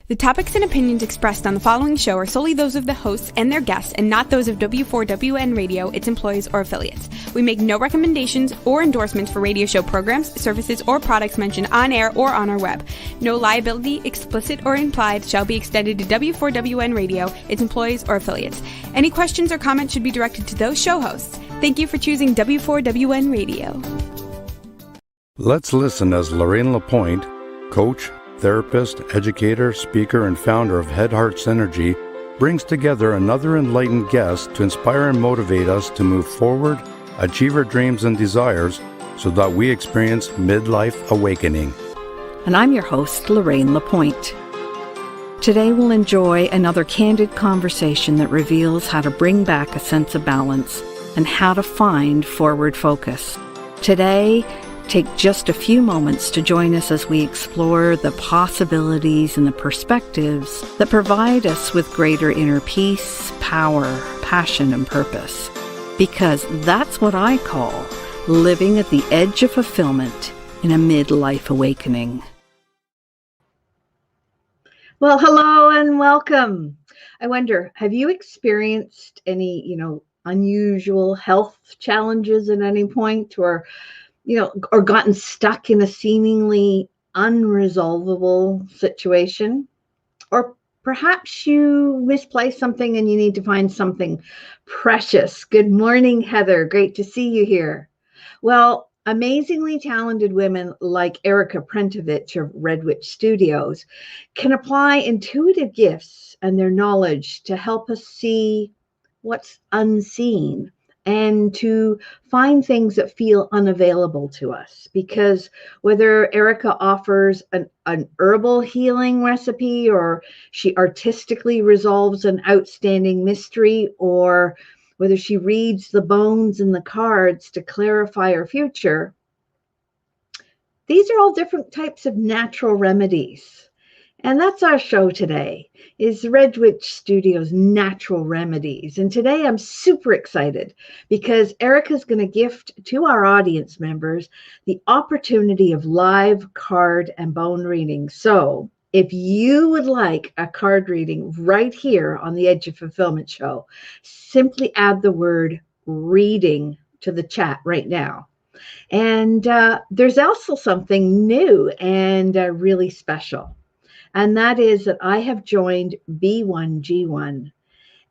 The topics and opinions expressed on the following show are solely those of the hosts and their guests and not those of W4WN Radio, its employees, or affiliates. We make no recommendations or endorsements for radio show programs, services, or products mentioned on air or on our web. No liability, explicit or implied, shall be extended to W4WN Radio, its employees, or affiliates. Any questions or comments should be directed to those show hosts. Thank you for choosing W4WN Radio. Let's listen as Lorraine LaPointe, coach, therapist, educator, speaker, and founder of Head Heart Synergy, brings together another enlightened guest to inspire and motivate us to move forward, achieve our dreams and desires, so that we experience midlife awakening. And I'm your host, Lorraine LaPointe. Today we'll enjoy another candid conversation that reveals how to bring back a sense of balance and how to find forward focus. Today, take just a few moments to join us as we explore the possibilities and the perspectives that provide us with greater inner peace, power, passion, and purpose. Because that's what I call living at the edge of fulfillment in a midlife awakening. Well, hello and welcome. I wonder, have you experienced any, unusual health challenges at any point, or gotten stuck in a seemingly unresolvable situation? Or perhaps you misplaced something and you need to find something precious. Good morning, Heather. Great to see you here. Well, amazingly talented women like Erika Prentovitch of Red Witch Studios can apply intuitive gifts and their knowledge to help us see what's unseen and to find things that feel unavailable to us. Because whether Erika offers an herbal healing recipe, or she artistically resolves an outstanding mystery, or whether she reads the bones in the cards to clarify her future, these are all different types of natural remedies. And that's our show today, is Red Witch Studios Natural Remedies. And today I'm super excited because Erika's going to gift to our audience members the opportunity of live card and bone reading. So if you would like a card reading right here on the Edge of Fulfillment show, simply add the word reading to the chat right now. And there's also something new and really special. And that is that I have joined B1G1.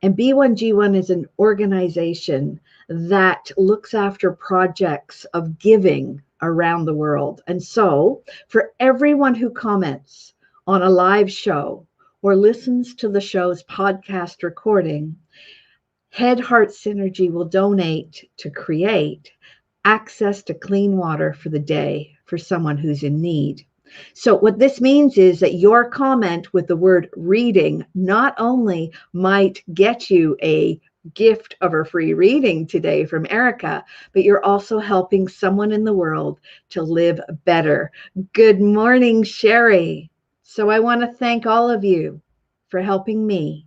And B1G1 is an organization that looks after projects of giving around the world. And so for everyone who comments on a live show or listens to the show's podcast recording, Head Heart Synergy will donate to create access to clean water for the day for someone who's in need. So what this means is that your comment with the word reading not only might get you a gift of a free reading today from Erika, but you're also helping someone in the world to live better. Good morning, Sherry. So I want to thank all of you for helping me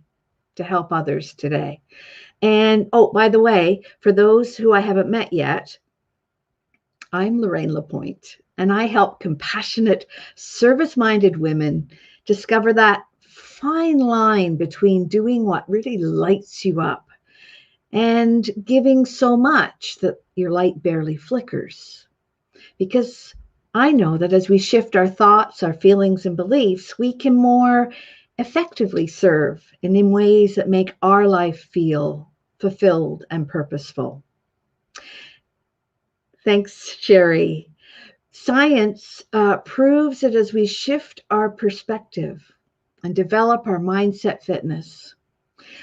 to help others today. And oh, by the way, for those who I haven't met yet, I'm Lorraine LaPointe, and I help compassionate, service-minded women discover that fine line between doing what really lights you up and giving so much that your light barely flickers. Because I know that as we shift our thoughts, our feelings, and beliefs, we can more effectively serve and in ways that make our life feel fulfilled and purposeful. Thanks, Sherry. Science proves that as we shift our perspective and develop our mindset fitness,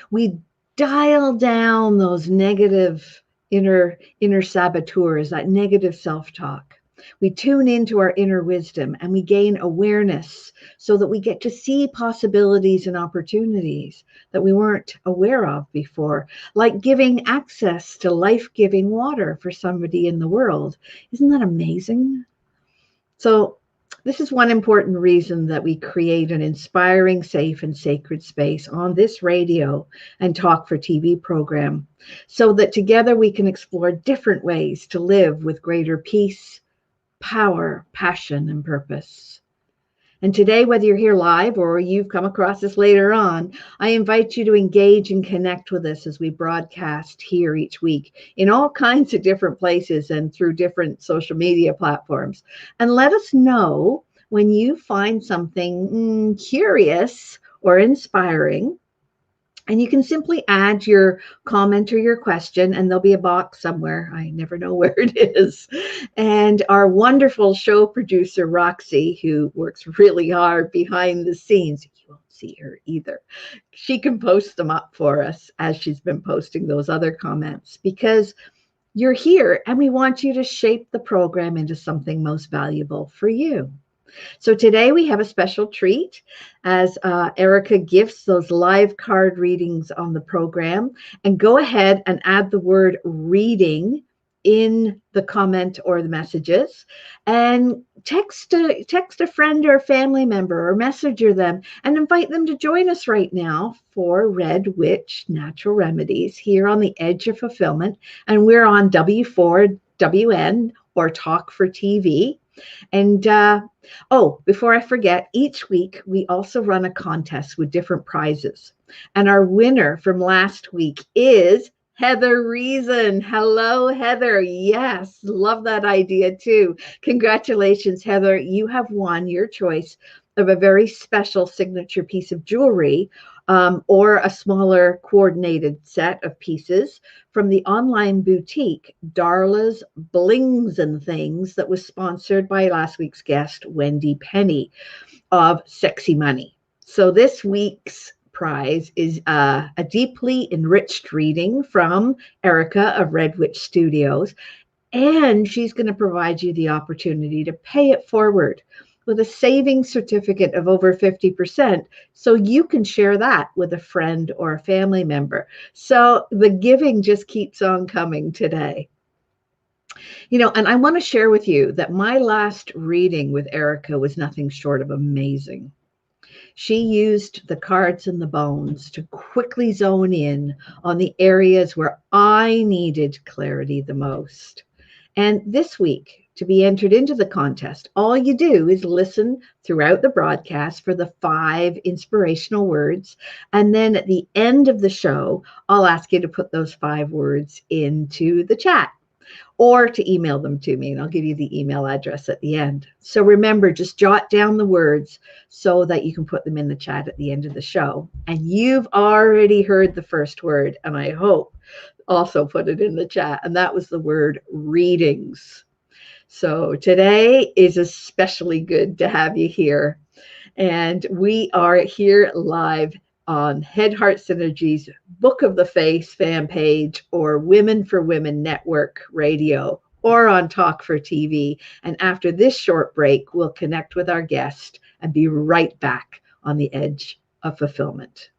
we dial down those negative inner saboteurs, that negative self-talk. We tune into our inner wisdom and we gain awareness so that we get to see possibilities and opportunities that we weren't aware of before, like giving access to life-giving water for somebody in the world. Isn't that amazing? So this is one important reason that we create an inspiring, safe, and sacred space on this radio and Talk for TV program, so that together we can explore different ways to live with greater peace, power, passion, and purpose. And today, whether you're here live or you've come across this later on, I invite you to engage and connect with us as we broadcast here each week in all kinds of different places and through different social media platforms. And let us know when you find something curious or inspiring. And you can simply add your comment or your question, and there'll be a box somewhere. I never know where it is. And our wonderful show producer, Roxy, who works really hard behind the scenes, you won't see her either. She can post them up for us as she's been posting those other comments, because you're here and we want you to shape the program into something most valuable for you. So today we have a special treat as Erika gifts those live card readings on the program. And go ahead and add the word reading in the comment or the messages, and text a friend or a family member or messenger them and invite them to join us right now for Red Witch Natural Remedies here on the Edge of Fulfillment. And we're on W4WN or Talk for TV. And before I forget, each week we also run a contest with different prizes. And our winner from last week is Heather Reason. Hello, Heather. Yes, love that idea too. Congratulations, Heather. You have won your choice of a very special signature piece of jewelry, or a smaller coordinated set of pieces from the online boutique Darla's Blings and Things, that was sponsored by last week's guest, Wendy Penny of Sexy Money. So this week's prize is a deeply enriched reading from Erika of Red Witch Studios, and she's going to provide you the opportunity to pay it forward with a savings certificate of over 50%, so you can share that with a friend or a family member. So the giving just keeps on coming today. And I want to share with you that my last reading with Erika was nothing short of amazing. She used the cards and the bones to quickly zone in on the areas where I needed clarity the most. And this week, to be entered into the contest, all you do is listen throughout the broadcast for the 5 inspirational words. And then at the end of the show, I'll ask you to put those 5 words into the chat or to email them to me. And I'll give you the email address at the end. So remember, just jot down the words so that you can put them in the chat at the end of the show. And you've already heard the first word, and I hope also put it in the chat. And that was the word readings. So today is especially good to have you here. And we are here live on Head Heart Synergy's Book of the Face fan page, or Women for Women Network Radio, or on Talk for TV. And after this short break, we'll connect with our guest and be right back on the Edge of Fulfillment.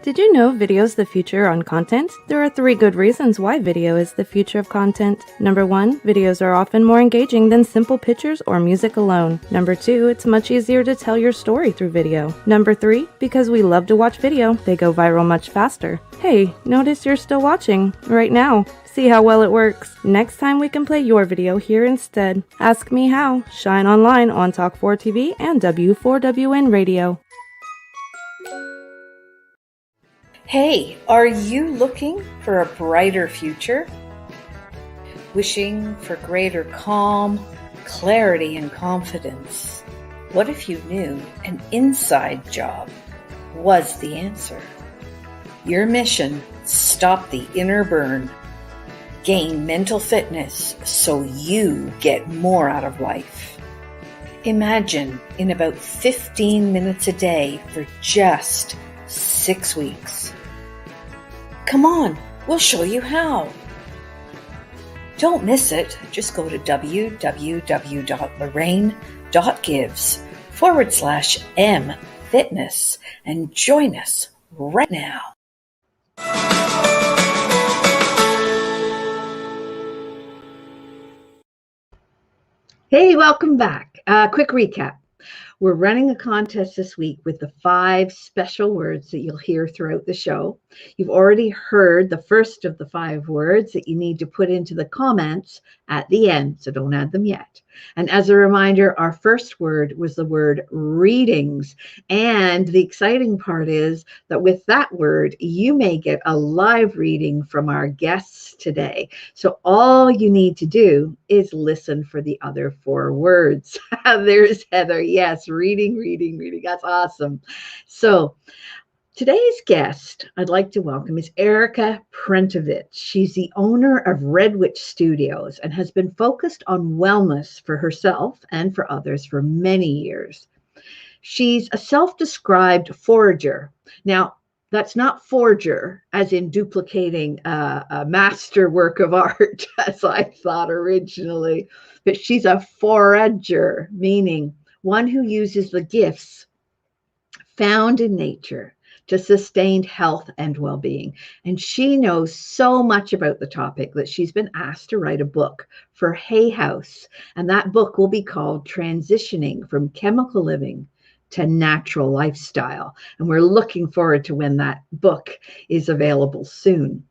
Did you know video is the future on content? There are 3 good reasons why video is the future of content. Number 1, videos are often more engaging than simple pictures or music alone. Number 2, it's much easier to tell your story through video. Number 3, because we love to watch video, they go viral much faster. Hey, notice you're still watching right now. See how well it works. Next time we can play your video here instead. Ask me how. Shine online on Talk 4 TV and W4WN Radio. Hey, are you looking for a brighter future? Wishing for greater calm, clarity, and confidence? What if you knew an inside job was the answer? Your mission: stop the inner burn, gain mental fitness so you get more out of life. Imagine in about 15 minutes a day for just 6 weeks. Come on, we'll show you how. Don't miss it. Just go to www.lorraine.gives/M-Fitness and join us right now. Hey, welcome back. Quick recap. We're running a contest this week with the 5 special words that you'll hear throughout the show. You've already heard the first of the 5 words that you need to put into the comments at the end, so don't add them yet. And as a reminder, our first word was the word readings. And the exciting part is that with that word, you may get a live reading from our guests today. So all you need to do is listen for the other 4 words. There's Heather. Yes, reading. That's awesome. So today's guest I'd like to welcome is Erika Prentovitch. She's the owner of Red Witch Studios and has been focused on wellness for herself and for others for many years. She's a self-described forager. Now, that's not forger as in duplicating a master work of art, as I thought originally, but she's a forager, meaning one who uses the gifts found in nature to sustain health and well-being. And she knows so much about the topic that she's been asked to write a book for Hay House. And that book will be called Transitioning from Chemical Living to Natural Lifestyle. And we're looking forward to when that book is available soon.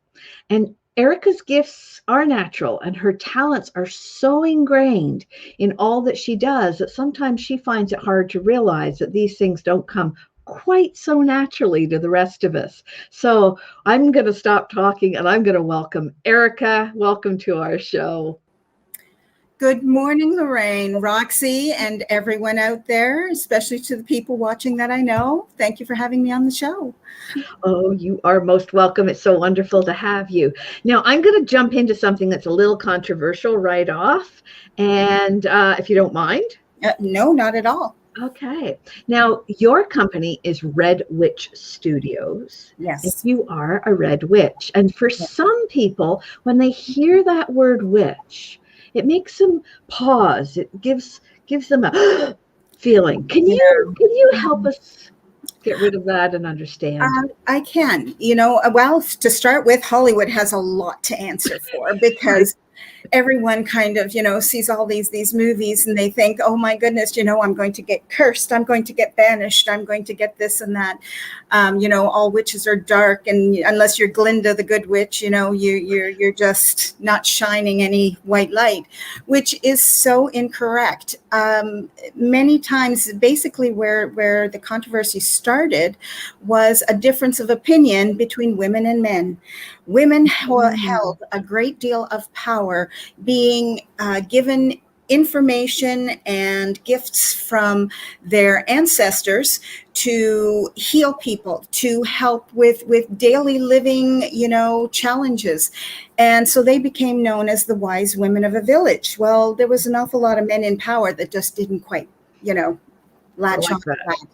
And Erika's gifts are natural and her talents are so ingrained in all that she does that sometimes she finds it hard to realize that these things don't come quite so naturally to the rest of us. So I'm going to stop talking and I'm going to welcome Erika. Welcome to our show. Good morning, Lorraine, Roxy, and everyone out there, especially to the people watching that I know. Thank you for having me on the show. Oh, you are most welcome. It's so wonderful to have you. Now, I'm going to jump into something that's a little controversial right off, and if you don't mind. No, not at all. Okay. Now, your company is Red Witch Studios. Yes. And you are a Red Witch. And for some people, when they hear that word witch, it makes them pause. It gives them a feeling. Can you help us get rid of that and understand? I can. Well, to start with, Hollywood has a lot to answer for because everyone kind of, sees all these movies and they think, oh my goodness, I'm going to get cursed. I'm going to get banished. I'm going to get this and that. All witches are dark. And unless you're Glinda, the good witch, you're just not shining any white light, which is so incorrect. Many times, basically where the controversy started was a difference of opinion between women and men. Women held a great deal of power, being given information and gifts from their ancestors to heal people, to help with daily living, challenges. And so they became known as the wise women of a village. Well, there was an awful lot of men in power that just didn't quite, latch on to that.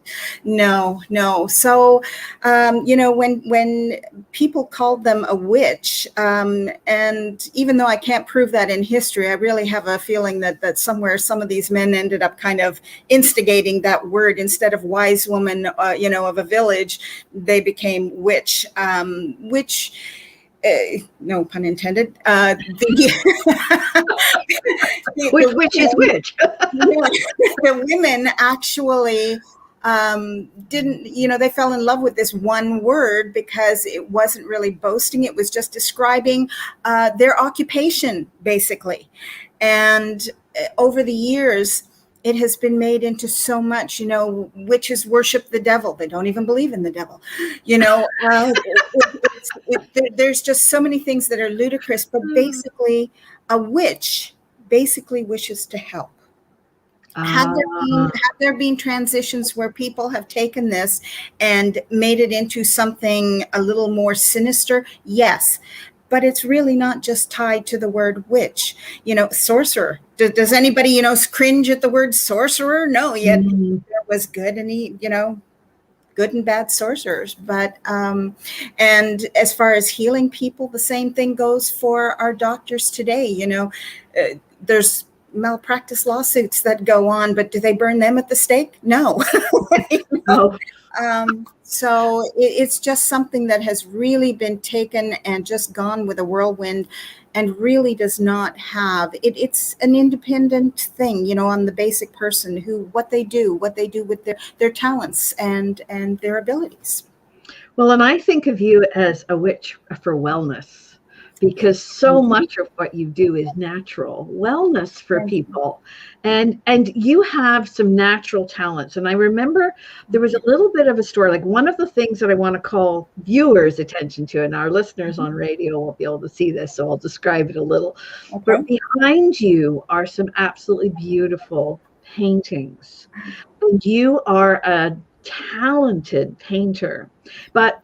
No. So, when people called them a witch, and even though I can't prove that in history, I really have a feeling that somewhere some of these men ended up kind of instigating that word. Instead of wise woman, of a village, they became witch, which. No pun intended. Which is which? The women actually didn't, they fell in love with this one word because it wasn't really boasting. It was just describing their occupation, basically. And over the years, it has been made into so much, witches worship the devil. They don't even believe in the devil. There's just so many things that are ludicrous, but basically a witch basically wishes to help. Have there been transitions where people have taken this and made it into something a little more sinister? Yes. But it's really not just tied to the word witch, sorcerer. Does anybody, cringe at the word sorcerer? No, yet there was good and good and bad sorcerers. But, and as far as healing people, the same thing goes for our doctors today. There's malpractice lawsuits that go on, but do they burn them at the stake? No. No. So it's just something that has really been taken and just gone with a whirlwind. and really does not have it. It's an independent thing, on the basic person what they do with their talents and their abilities. Well, and I think of you as a witch for wellness, because so much of what you do is natural wellness for people. And you have some natural talents. And I remember there was a little bit of a story, like one of the things that I want to call viewers' attention to, and our listeners on radio won't be able to see this, so I'll describe it a little. Okay. But behind you are some absolutely beautiful paintings. And you are a talented painter. But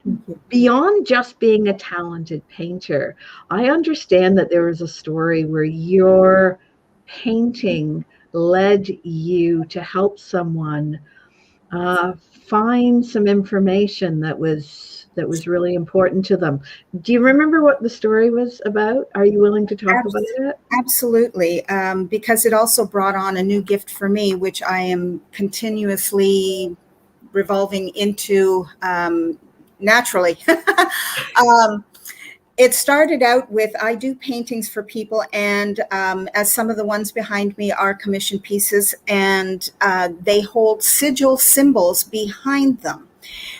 beyond just being a talented painter, I understand that there was a story where your painting led you to help someone find some information that was really important to them. Do you remember what the story was about? Are you willing to talk about it? Absolutely, because it also brought on a new gift for me, which I am continuously revolving into naturally. It started out with, I do paintings for people, and as some of the ones behind me are commission pieces, and they hold sigil symbols behind them.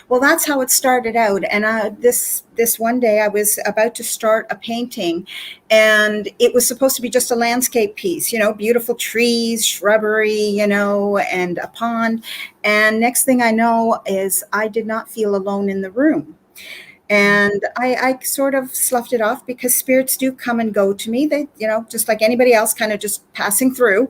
Well, that's how it started out. And this one day I was about to start a painting, and it was supposed to be just a landscape piece, beautiful trees, shrubbery, and a pond. And next thing I know is I did not feel alone in the room. And I sort of sloughed it off, because spirits do come and go to me. They, just like anybody else, kind of just passing through.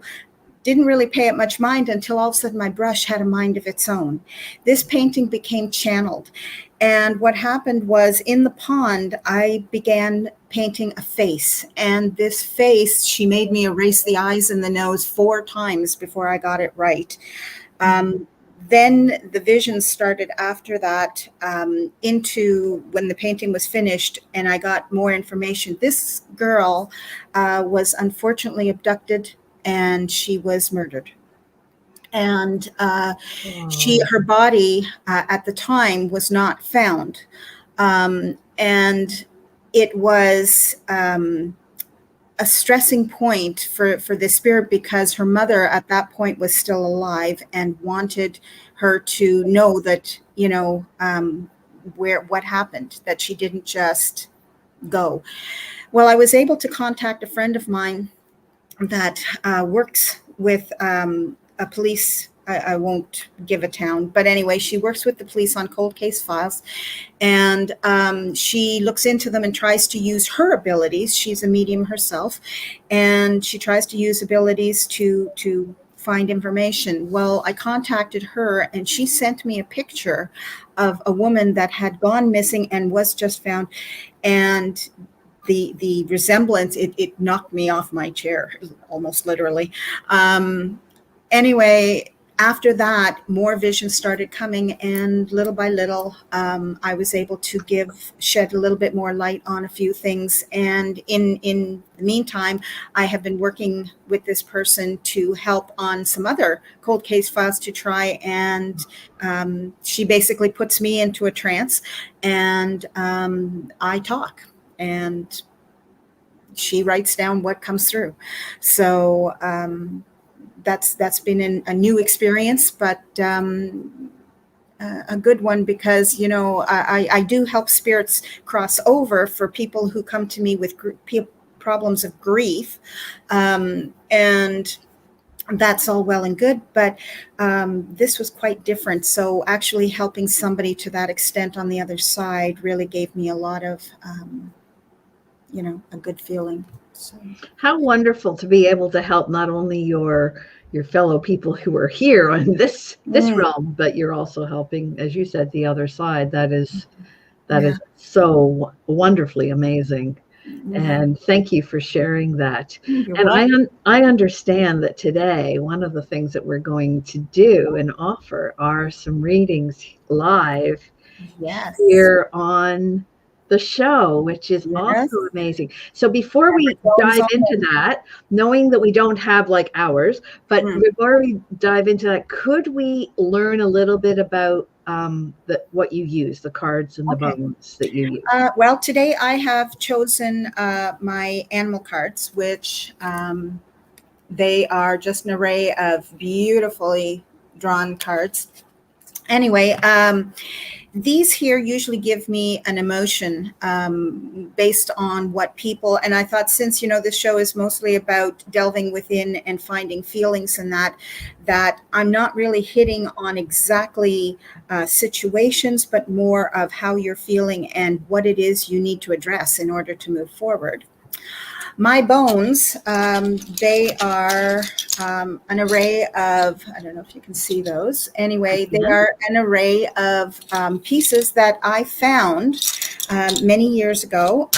Didn't really pay it much mind until all of a sudden my brush had a mind of its own. This painting became channeled. And what happened was, in the pond, I began painting a face. And this face, she made me erase the eyes and the nose 4 times before I got it right. Then the visions started after that, into when the painting was finished, and I got more information. This girl was unfortunately abducted, and she was murdered. And her body at the time was not found. And it was a stressing point for the spirit, because her mother at that point was still alive and wanted her to know that, what happened, that she didn't just go. Well, I was able to contact a friend of mine that works with a police. I won't give a town, but anyway, she works with the police on cold case files, and she looks into them and tries to use her abilities. She's a medium herself, and she tries to use abilities to find information. Well, I contacted her, and she sent me a picture of a woman that had gone missing and was just found, and the resemblance, it knocked me off my chair, almost literally. Anyway, after that, more visions started coming, and little by little, I was able to shed a little bit more light on a few things. And in the meantime, I have been working with this person to help on some other cold case files to try, and she basically puts me into a trance, and I talk, and she writes down what comes through. So that's been a new experience, but a good one, because I do help spirits cross over for people who come to me with problems of grief, and that's all well and good, but this was quite different. So actually helping somebody to that extent on the other side really gave me a lot of a good feeling. So. How wonderful to be able to help not only your fellow people who are here on this realm, but you're also helping, as you said, the other side. That is so wonderfully amazing. And thank you for sharing that. And I understand that today, one of the things that we're going to do and offer are some readings live here on the show, which is also amazing. So before we dive into that, knowing that we don't have hours, but before we dive into that, could we learn a little bit about what you use, the cards and the bones that you use? Well, today I have chosen my animal cards, which they are just an array of beautifully drawn cards. Anyway, these here usually give me an emotion based on what people, and I thought, since, this show is mostly about delving within and finding feelings, and that I'm not really hitting on exactly situations, but more of how you're feeling and what it is you need to address in order to move forward. My bones, they are an array of, I don't know if you can see those. Anyway, they are an array of pieces that I found many years ago.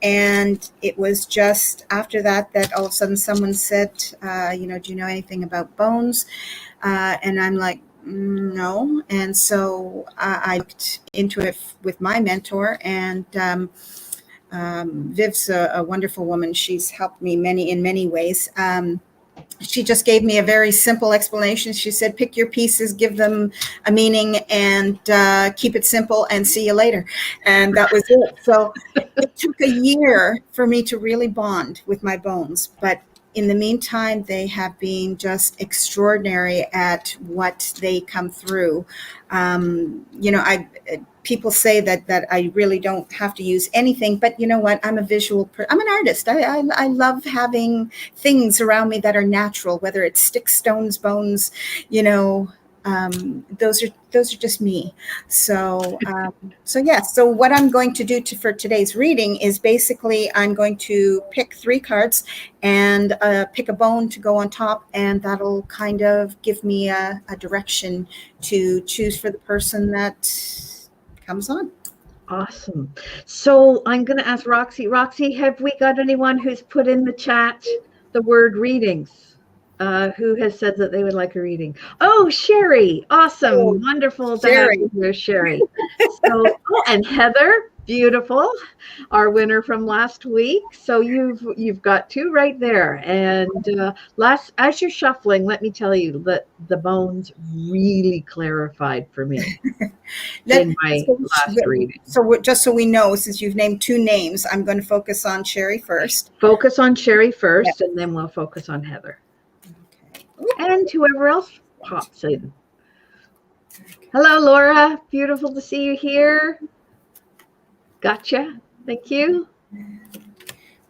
And it was just after that all of a sudden someone said, do you know anything about bones? And I'm like, no. And so I looked into it with my mentor, and Viv's a wonderful woman. She's helped me in many ways. She just gave me a very simple explanation. She said, pick your pieces, give them a meaning, and keep it simple, and see you later. And that was it. So it took a year for me to really bond with my bones. But in the meantime, they have been just extraordinary at what they come through. People say that I really don't have to use anything, but you know what? I'm a visual I'm an artist. I love having things around me that are natural, whether it's sticks, stones, bones, those are just me. So So what I'm going to do for today's reading is basically I'm going to pick 3 cards and pick a bone to go on top, and that'll kind of give me a direction to choose for the person that comes on. Awesome. So I'm going to ask Roxy. Roxy, have we got anyone who's put in the chat the word readings? Who has said that they would like a reading? Oh, Sherry. Awesome. Wonderful to have you here, Sherry. And Heather, beautiful, our winner from last week. So you've got 2 right there. And as you're shuffling, let me tell you that the bones really clarified for me in my last reading. So just so we know, since you've named 2 names, I'm going to focus on Sherry first. Focus on Sherry first, and then we'll focus on Heather. And whoever else pops in. Hello, Laura. Beautiful to see you here. Gotcha. Thank you.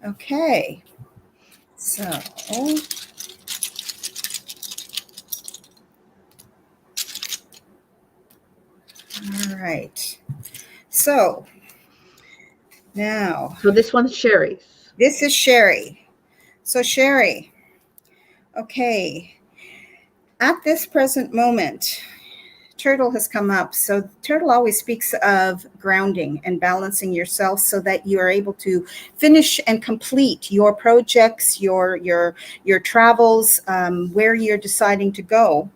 Okay. So, all right. So, now. So this one's Sherry's. This is Sherry. So, Sherry. Okay. At this present moment, Turtle has come up. So Turtle always speaks of grounding and balancing yourself so that you are able to finish and complete your projects, your travels, where you're deciding to go.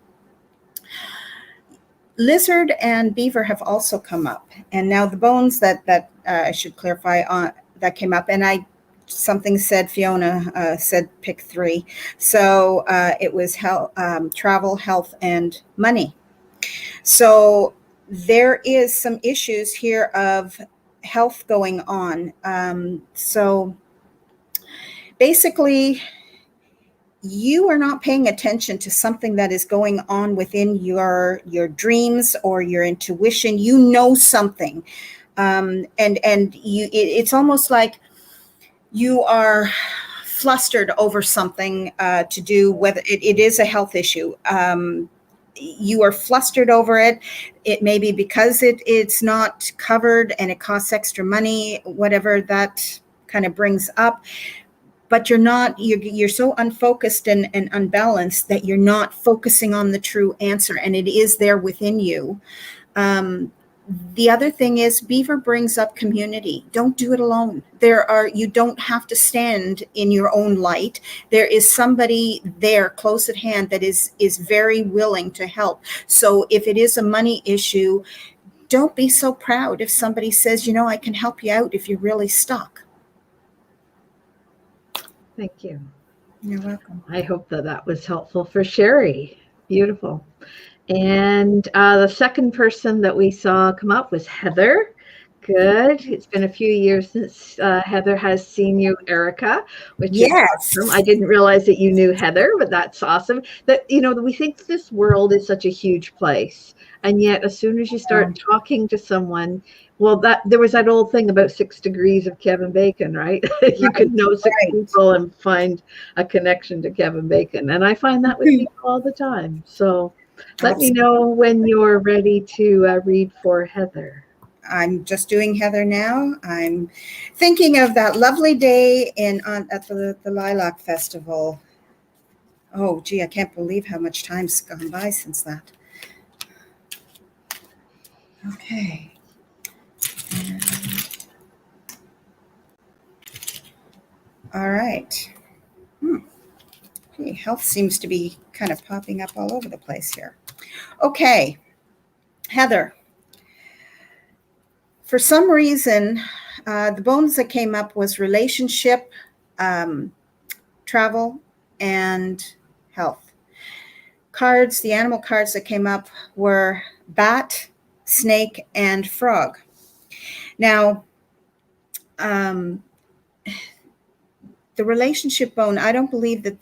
Lizard and Beaver have also come up. And now the bones that I should clarify that came up, and something said, Fiona said pick 3. So it was travel, health, and money. So there is some issues here of health going on. So basically, you are not paying attention to something that is going on within your dreams or your intuition. You know something, and it's almost like you are flustered over something to do, whether it is a health issue. You are flustered over it. It may be because it's not covered and it costs extra money, whatever that kind of brings up. But you're so unfocused and unbalanced that you're not focusing on the true answer, and it is there within you. The other thing is Beaver brings up community. Don't do it alone. You don't have to stand in your own light. There is somebody there close at hand that is very willing to help. So if it is a money issue, don't be so proud if somebody says, I can help you out if you're really stuck. Thank you. You're welcome. I hope that was helpful for Sherry. Beautiful. And the second person that we saw come up was Heather. Good. It's been a few years since Heather has seen you, Erika, which is awesome. I didn't realize that you knew Heather, but that's awesome. That, we think this world is such a huge place. And yet, as soon as you start talking to someone, well, there was that old thing about 6 degrees of Kevin Bacon, right? You could know 6 people and find a connection to Kevin Bacon. And I find that with people all the time. So let me know when you're ready to read for Heather. I'm just doing Heather now. I'm thinking of that lovely day at the Lilac Festival. Oh, gee, I can't believe how much time's gone by since that. Okay. All right. Gee, health seems to be kind of popping up all over the place here. Okay, Heather. For some reason, the bones that came up was relationship, travel, and health. Cards, the animal cards that came up were bat, snake, and frog. Now, the relationship bone, I don't believe that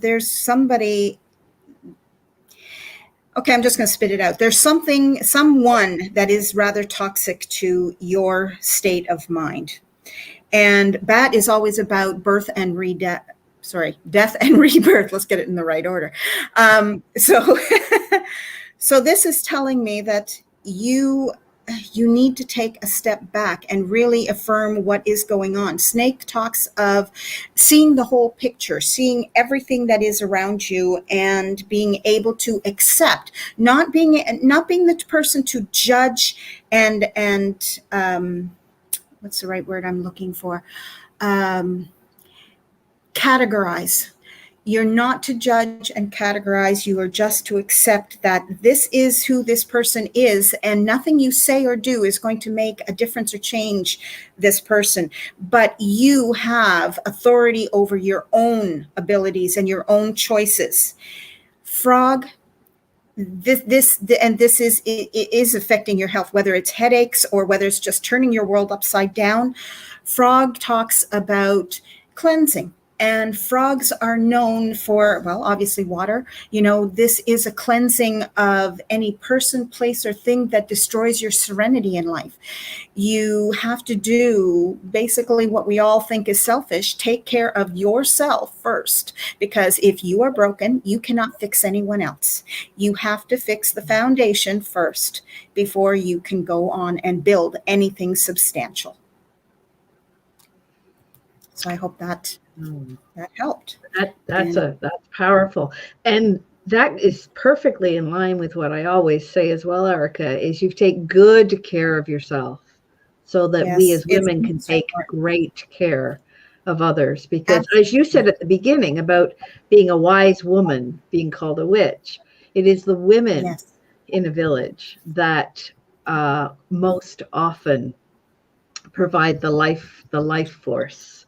there's somebody. Okay, I'm just going to spit it out. There's someone that is rather toxic to your state of mind. And bat is always about death and rebirth. Let's get it in the right order. So this is telling me that you need to take a step back and really affirm what is going on. Snake talks of seeing the whole picture, seeing everything that is around you and being able to accept, not being the person to judge and what's the right word I'm looking for? Categorize. You're not to judge and categorize. You are just to accept that this is who this person is, and nothing you say or do is going to make a difference or change this person. But you have authority over your own abilities and your own choices. Frog, this is affecting your health, whether it's headaches or whether it's just turning your world upside down. Frog talks about cleansing. And frogs are known for, well, obviously water. This is a cleansing of any person, place, or thing that destroys your serenity in life. You have to do basically what we all think is selfish. Take care of yourself first, because if you are broken, you cannot fix anyone else. You have to fix the foundation first before you can go on and build anything substantial. So I hope that helped. That's powerful. And that is perfectly in line with what I always say as well, Erika, is you take good care of yourself so that we as women can take great care of others. Because as you said at the beginning about being a wise woman, being called a witch, it is the women in a village that most often provide the life force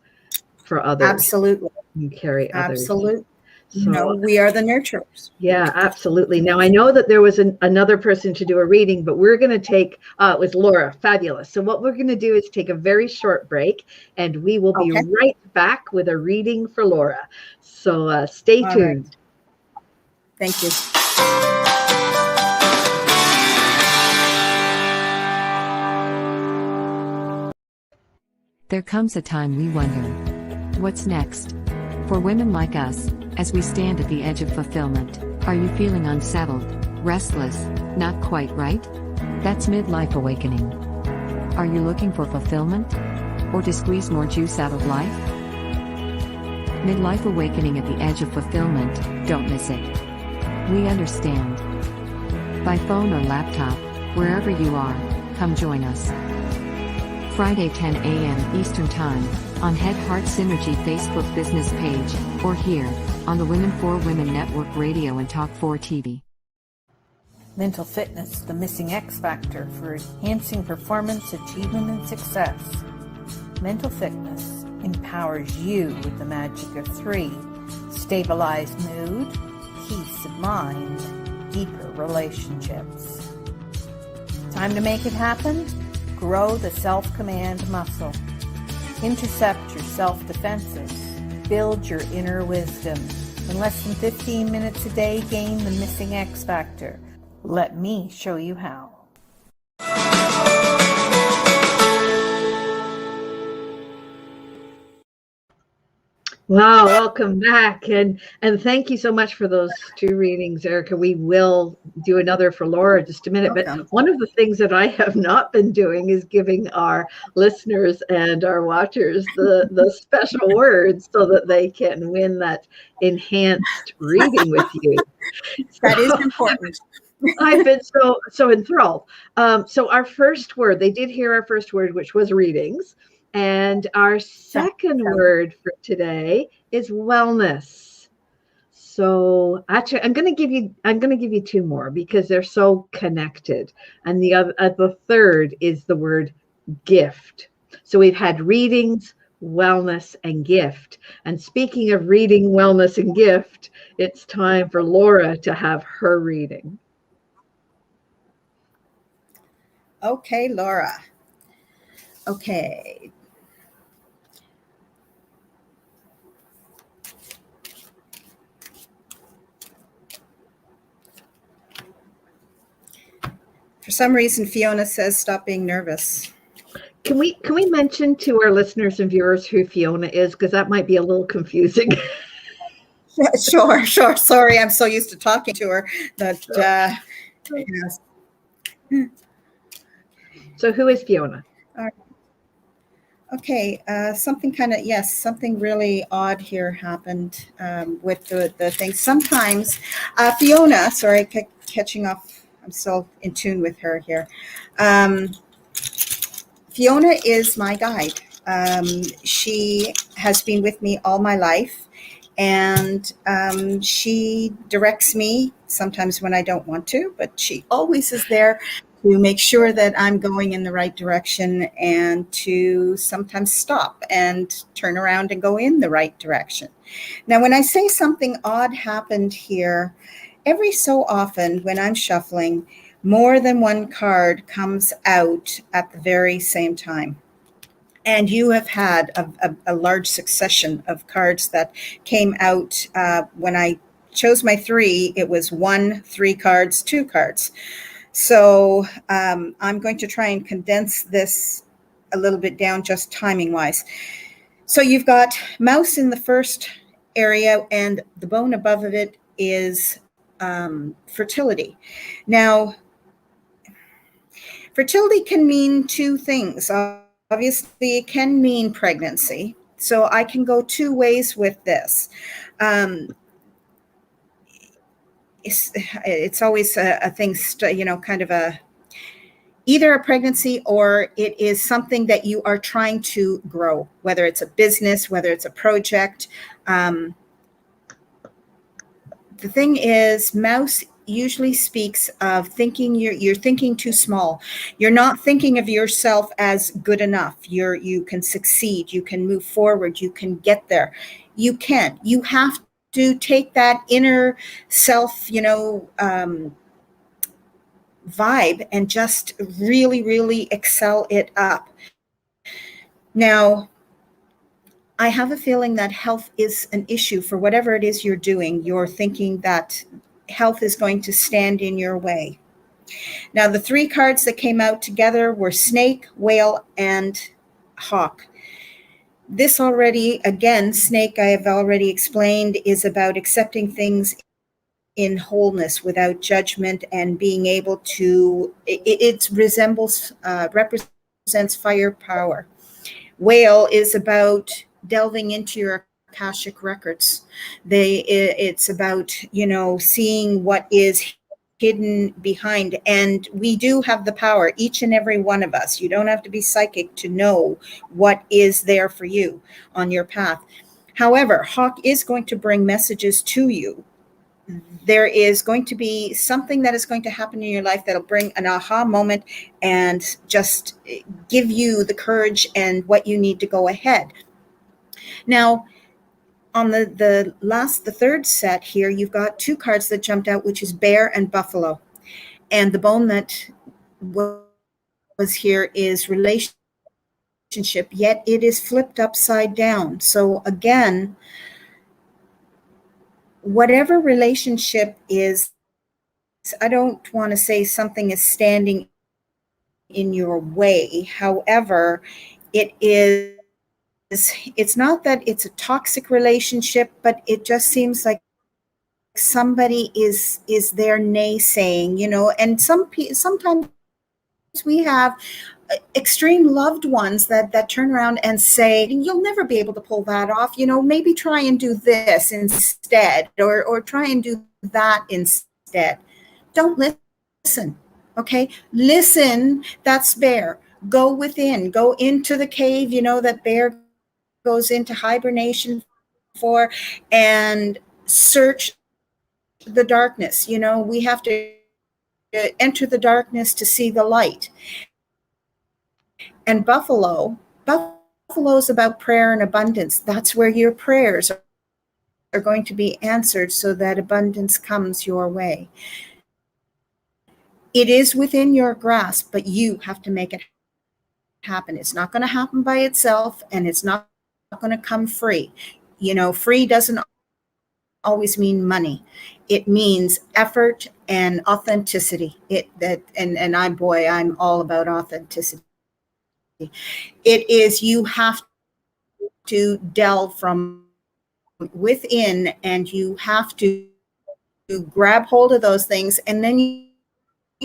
for others. Absolutely. And carry others. Absolutely. So, we are the nurturers. Yeah, absolutely. Now, I know that there was another person to do a reading, but we're going to take, it was Laura. Fabulous. So what we're going to do is take a very short break, and we will be right back with a reading for Laura. So stay tuned. Right. Thank you. There comes a time we wonder, what's next? For women like us, as we stand at the edge of fulfillment, are you feeling unsettled, restless, not quite right? That's midlife awakening. Are you looking for fulfillment? Or to squeeze more juice out of life? Midlife awakening at the edge of fulfillment, don't miss it. We understand. By phone or laptop, wherever you are, come join us. Friday 10 a.m. Eastern Time, on Head Heart Synergy Facebook business page, or here, on the Women for Women Network Radio and Talk 4 TV. Mental fitness, the missing X factor for enhancing performance, achievement, and success. Mental fitness empowers you with the magic of 3: stabilized mood, peace of mind, deeper relationships. Time to make it happen? Grow the self-command muscle. Intercept your self-defenses. Build your inner wisdom. In less than 15 minutes a day, gain the missing X factor. Let me show you how. Wow, welcome back. And thank you so much for those 2 readings, Erika. We will do another for Laura in just a minute. Welcome. But one of the things that I have not been doing is giving our listeners and our watchers the special words so that they can win that enhanced reading with you. That is important. I've been so enthralled. So our first word, they did hear our first word, which was readings. And our second word for today is wellness. So actually, I'm going to give you 2 more because they're so connected. And the third is the word gift. So we've had readings, wellness, and gift. And speaking of reading, wellness, and gift, it's time for Laura to have her reading. Okay, Laura. Okay. For some reason, Fiona says, stop being nervous. Can we mention to our listeners and viewers who Fiona is? Because that might be a little confusing. Sure. Sorry, I'm so used to talking to her that, yes. So who is Fiona? All right. Okay, something really odd here happened with the thing. Sometimes, Fiona, sorry, catching off. I'm still in tune with her here. Fiona is my guide. She has been with me all my life, and she directs me sometimes when I don't want to, but she always is there to make sure that I'm going in the right direction and to sometimes stop and turn around and go in the right direction. Now, when I say something odd happened here, every so often when I'm shuffling, more than one card comes out at the very same time. And you have had a large succession of cards that came out when I chose my 3. It was 1, 3 cards, 2 cards. So I'm going to try and condense this a little bit down just timing wise. So you've got mouse in the first area, and the bone above of it is fertility. Now, fertility can mean 2 things. Obviously, it can mean pregnancy. So I can go 2 ways with this. It's always a thing, kind of either a pregnancy or it is something that you are trying to grow, whether it's a business, whether it's a project. The thing is, mouse usually speaks of thinking you're thinking too small. You're not thinking of yourself as good enough. You can succeed, you can move forward, you can get there. You can. You have to take that inner self, vibe and just really, really excel it up. Now, I have a feeling that health is an issue for whatever it is you're doing. You're thinking that health is going to stand in your way. Now, the 3 cards that came out together were snake, whale, and hawk. This already, again, snake, I have already explained, is about accepting things in wholeness without judgment and being able to, it represents firepower. Whale is about delving into your Akashic records. It's about, seeing what is hidden behind. And we do have the power, each and every one of us. You don't have to be psychic to know what is there for you on your path. However, Hawk is going to bring messages to you. There is going to be something that is going to happen in your life that'll bring an aha moment and just give you the courage and what you need to go ahead. Now, On the third set here, you've got two cards that jumped out, which is bear and buffalo. And the bone that was here is relationship, yet it is flipped upside down. So again, whatever relationship is, I don't want to say something is standing in your way. However, it's not that it's a toxic relationship, but it just seems like somebody is there naysaying, and sometimes we have extreme loved ones that turn around and say, you'll never be able to pull that off, maybe try and do this instead, or try and do that instead. Don't listen. Okay, listen. That's bear. Go within, go into the cave, that bear goes into hibernation for, and search the darkness. We have to enter the darkness to see the light. And buffalo is about prayer and abundance. That's where your prayers are going to be answered, so that abundance comes your way. It is within your grasp, but you have to make it happen. It's not going to happen by itself, and it's not going to come free. Free doesn't always mean money. It means effort and authenticity. I'm all about authenticity. It is, you have to delve from within, and you have to grab hold of those things, and then you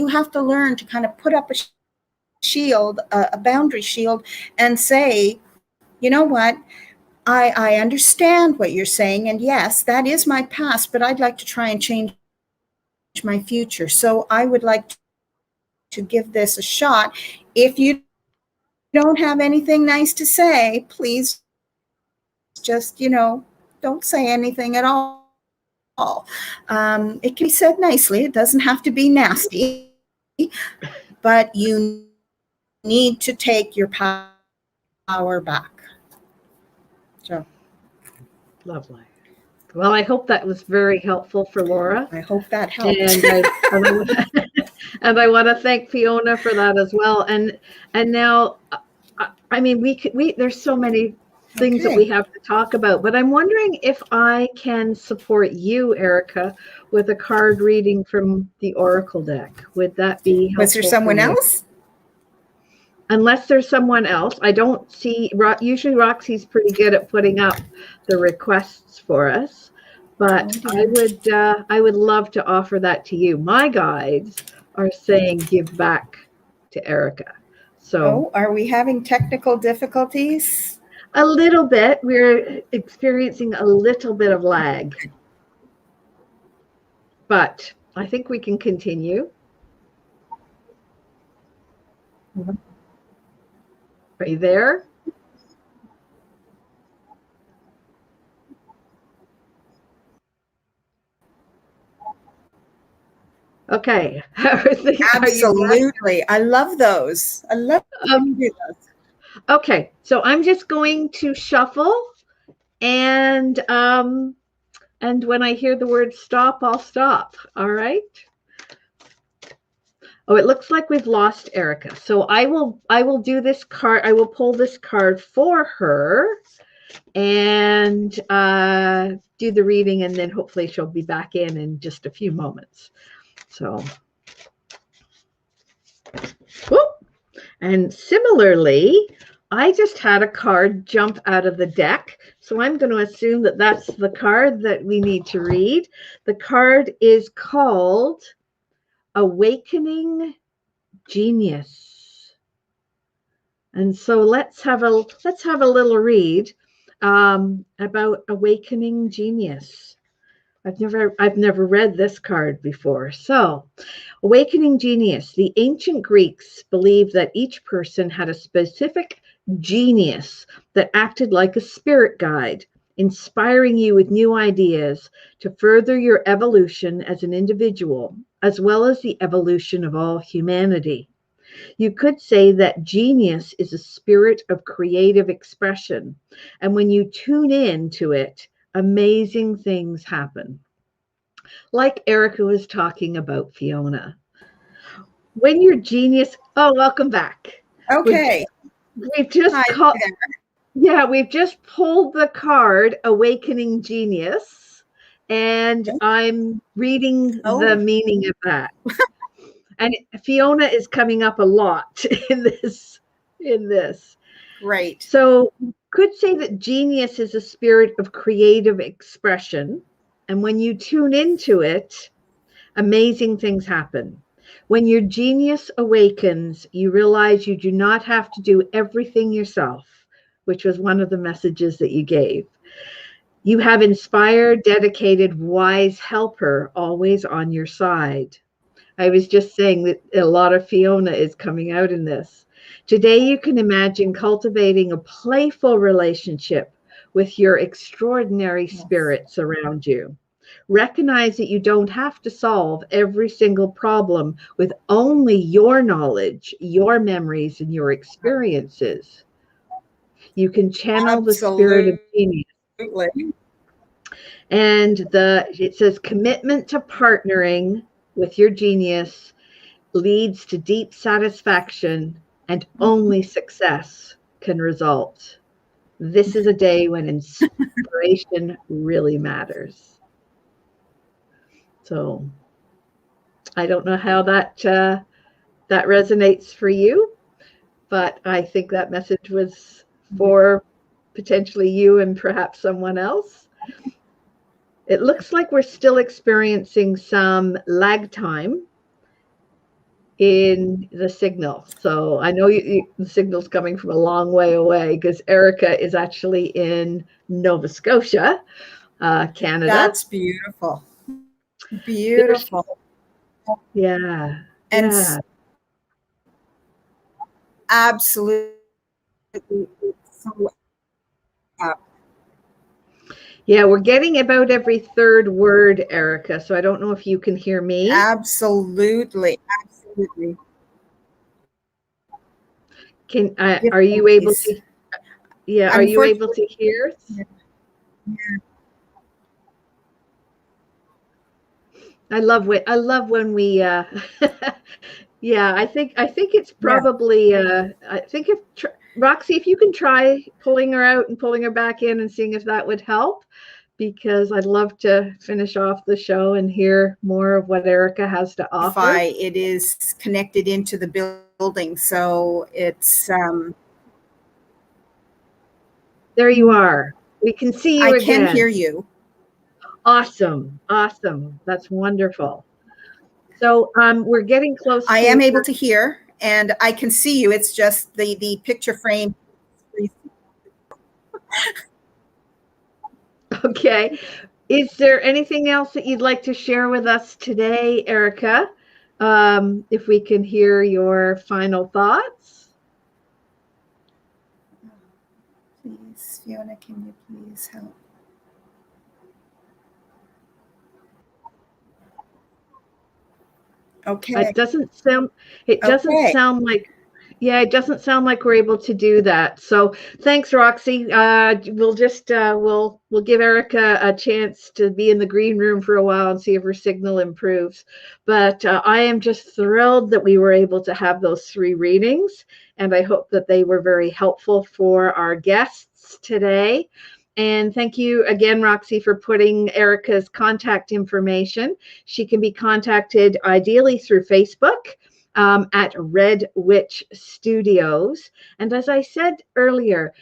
have to learn to kind of put up a shield, a boundary shield, and say, you know what, I understand what you're saying, and yes, that is my past, but I'd like to try and change my future. So I would like to give this a shot. If you don't have anything nice to say, please just, don't say anything at all. It can be said nicely. It doesn't have to be nasty, but you need to take your power back. So, Lovely. Well, I hope that was very helpful for Laura. I hope that helped. And I want to thank Fiona for that as well. And now, I mean, there's so many things that we have to talk about, but I'm wondering if I can support you, Erika, with a card reading from the Oracle deck. Would that be helpful? Was there someone else? Unless there's someone else. I don't see, usually Roxy's pretty good at putting up the requests for us, but I would love to offer that to you. My guides are saying give back to Erika. So are we having technical difficulties? A little bit. We're experiencing a little bit of lag, but I think we can continue. Are you there? Okay. Absolutely. I love those. I love do those. Okay. So I'm just going to shuffle, and when I hear the word stop, I'll stop. All right. Oh, it looks like we've lost Erika. So I will do this card. I will pull this card for her and do the reading, and then hopefully she'll be back in just a few moments. So, whoop. And similarly, I just had a card jump out of the deck. So I'm going to assume that that's the card that we need to read. The card is called Awakening Genius. And so let's have a little read about Awakening Genius. I've never read this card before. So, Awakening Genius. The ancient Greeks believed that each person had a specific genius that acted like a spirit guide, inspiring you with new ideas to further your evolution as an individual, as well as the evolution of all humanity. You could say that genius is a spirit of creative expression, and when you tune in to it, amazing things happen. Like Erika was talking about, Fiona. When your genius, oh, welcome back. Okay. We've just Hi called, there. yeah, we've just pulled the card Awakening Genius, and I'm reading the meaning of that. And Fiona is coming up a lot in this. Right. So could say that genius is a spirit of creative expression. And when you tune into it, amazing things happen. When your genius awakens, you realize you do not have to do everything yourself, which was one of the messages that you gave. You have inspired, dedicated, wise helper always on your side. I was just saying that a lot of Fiona is coming out in this. Today, you can imagine cultivating a playful relationship with your extraordinary spirits around you. Recognize that you don't have to solve every single problem with only your knowledge, your memories, and your experiences. You can channel the spirit of genius. And it says commitment to partnering with your genius leads to deep satisfaction, and only success can result. This is a day when inspiration really matters. So I don't know how that resonates for you, but I think that message was for potentially you and perhaps someone else. It looks like we're still experiencing some lag time in the signal. So I know the signal's coming from a long way away because Erika is actually in Nova Scotia, Canada. That's beautiful. Beautiful. Yeah. And yeah. Absolutely. So yeah, we're getting about every third word, Erika. So I don't know if you can hear me. Absolutely. Absolutely. Are you able to? Yeah, are you able to hear? Yeah. I love when we yeah, I think it's probably I think if Roxy, if you can try pulling her out and pulling her back in and seeing if that would help, because I'd love to finish off the show and hear more of what Erika has to offer. It is connected into the building, so it's there you are. We can see you again. I can hear you. Awesome. That's wonderful. So we're getting close. I am able to hear, and I can see you. It's just the picture frame. Okay. Is there anything else that you'd like to share with us today, Erika? If we can hear your final thoughts. Please, Fiona, can you please help? Okay. It doesn't sound like, yeah, it doesn't sound like we're able to do that. So thanks, Roxy. We'll just we'll give Erika a chance to be in the green room for a while and see if her signal improves. But I am just thrilled that we were able to have those 3 readings, and I hope that they were very helpful for our guests today. And thank you again, Roxy, for putting Erika's contact information. She can be contacted ideally through Facebook at Red Witch Studios. And as I said earlier,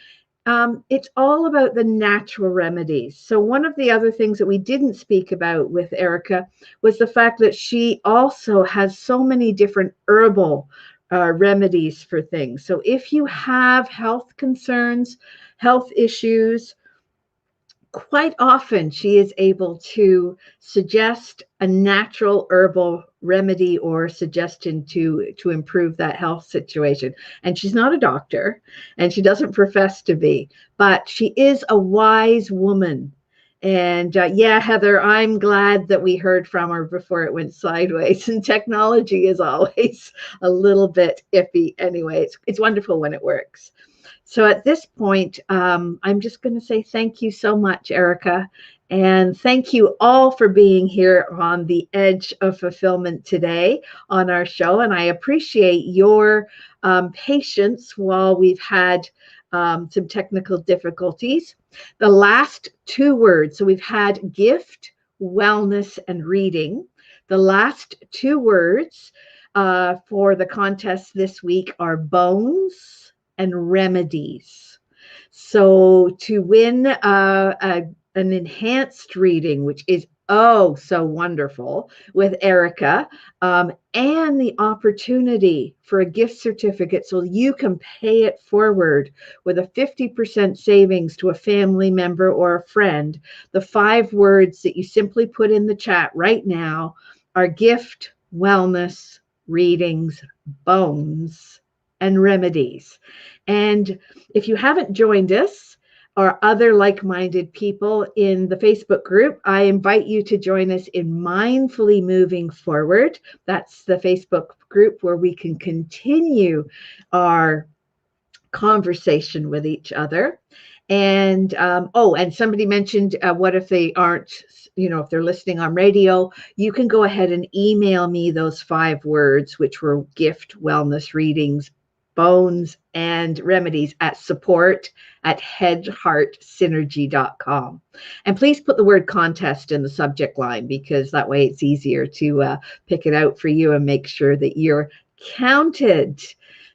it's all about the natural remedies. So one of the other things that we didn't speak about with Erika was the fact that she also has so many different herbal remedies for things. So if you have health concerns, health issues, quite often she is able to suggest a natural herbal remedy or suggestion to improve that health situation. And she's not a doctor, and she doesn't profess to be, but she is a wise woman. And yeah, Heather, I'm glad that we heard from her before it went sideways. And technology is always a little bit iffy anyway. It's wonderful when it works. So at this point, I'm just going to say thank you so much, Erika. And thank you all for being here on the Edge of Fulfillment today on our show. And I appreciate your patience while we've had some technical difficulties. The last two words, so we've had gift, wellness, and reading. The last two words for the contest this week are bones and remedies. So to win an enhanced reading, which is so wonderful with Erika, and the opportunity for a gift certificate so you can pay it forward with a 50% savings to a family member or a friend. The 5 words that you simply put in the chat right now are gift, wellness, readings, bones, and remedies. And if you haven't joined us or other like-minded people in the Facebook group, I invite you to join us in Mindfully Moving Forward. That's the Facebook group where we can continue our conversation with each other. And and somebody mentioned, what if they aren't, if they're listening on radio, you can go ahead and email me those 5 words, which were gift, wellness, readings, bones, and remedies at support@headheartsynergy.com. And please put the word contest in the subject line, because that way it's easier to pick it out for you and make sure that you're counted.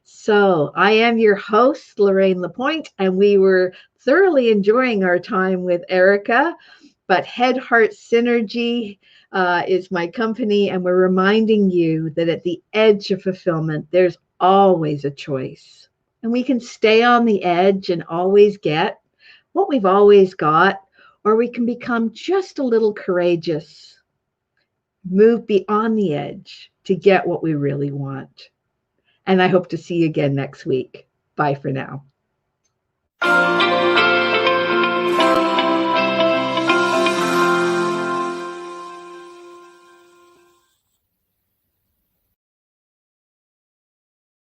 So I am your host, Lorraine LaPointe, and we were thoroughly enjoying our time with Erika, but Head Heart Synergy is my company, and we're reminding you that at the edge of fulfillment, there's always a choice. And we can stay on the edge and always get what we've always got, or we can become just a little courageous, move beyond the edge to get what we really want. And I hope to see you again next week. Bye for now.